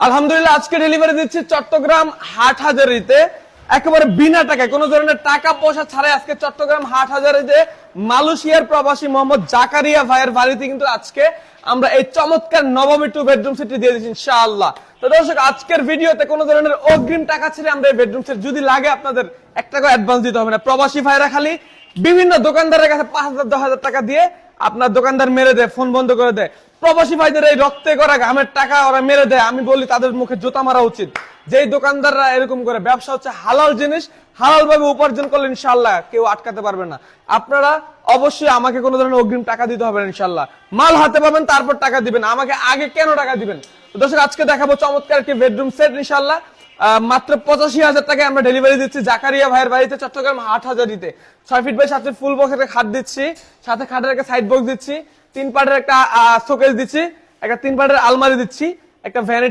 আলহামদুলিল্লাহ আজকে ডেলিভারি দিচ্ছি চট্টগ্রাম হাটহাজারীতে একেবারে বিনা টাকায় কোনো ধরনের টাকা পয়সা ছাড়াই আজকে চট্টগ্রাম হাটহাজারীতে মালয়েশিয়ার প্রবাসী মোহাম্মদ জাকারিয়া ভাইয়ের বাড়িতে কিন্তু আজকে আমরা এই চমৎকার নবমী 2 বেডরুম সেটটি দিয়ে দিচ্ছি ইনশাআল্লাহ। তো দর্শক আজকের ভিডিওতে কোনো ধরনের অগ্রিম টাকা ছেড়ে আমরা এই বেডরুম সেট যদি লাগে আপনাদের 1 টাকা অ্যাডভান্স দিতে হবে না। প্রবাসী ভাইরা খালি বিভিন্ন দোকানদারের কাছে 5,000 10,000 টাকা দিয়ে আপনার দোকানদার মেরে দেয়, ফোন বন্ধ করে দেয়। প্রবাসী ভাইদের এই রক্তে করা ঘামের টাকা ওরা মেরে দেয়। আমি বলি তাদের মুখে জুতা মারা উচিত। যেই দোকানদাররা এরকম করে, ব্যবসা হচ্ছে হালাল জিনিস, হালাল ভাবে উপার্জন করলে ইনশাআল্লাহ কেউ আটকাতে পারবে না। আপনারা অবশ্যই আমাকে কোনো ধরনের অগ্রিম টাকা দিতে হবে না ইনশাআল্লাহ। মাল হাতে পাবেন তারপর টাকা দিবেন, আমাকে আগে কেন টাকা দিবেন? দর্শক আজকে দেখাবো চমৎকার একটি বেডরুম সেট ইনশাআল্লাহ মাত্র 85,000 টাকায় আমরা ডেলিভারি দিচ্ছি জাকারিয়া ভাইয়ের বাড়িতে চট্টগ্রাম হাটহাজারীতে। 6 feet by 7 feet full box একটা খাট দিচ্ছি, সাথে খাটের একটা সাইড বক্স দিচ্ছি, 3 পার্টের একটা শোকেস দিচ্ছি, একটা 3 পার্টের আলমারি দিচ্ছি, একটা ভ্যানিটি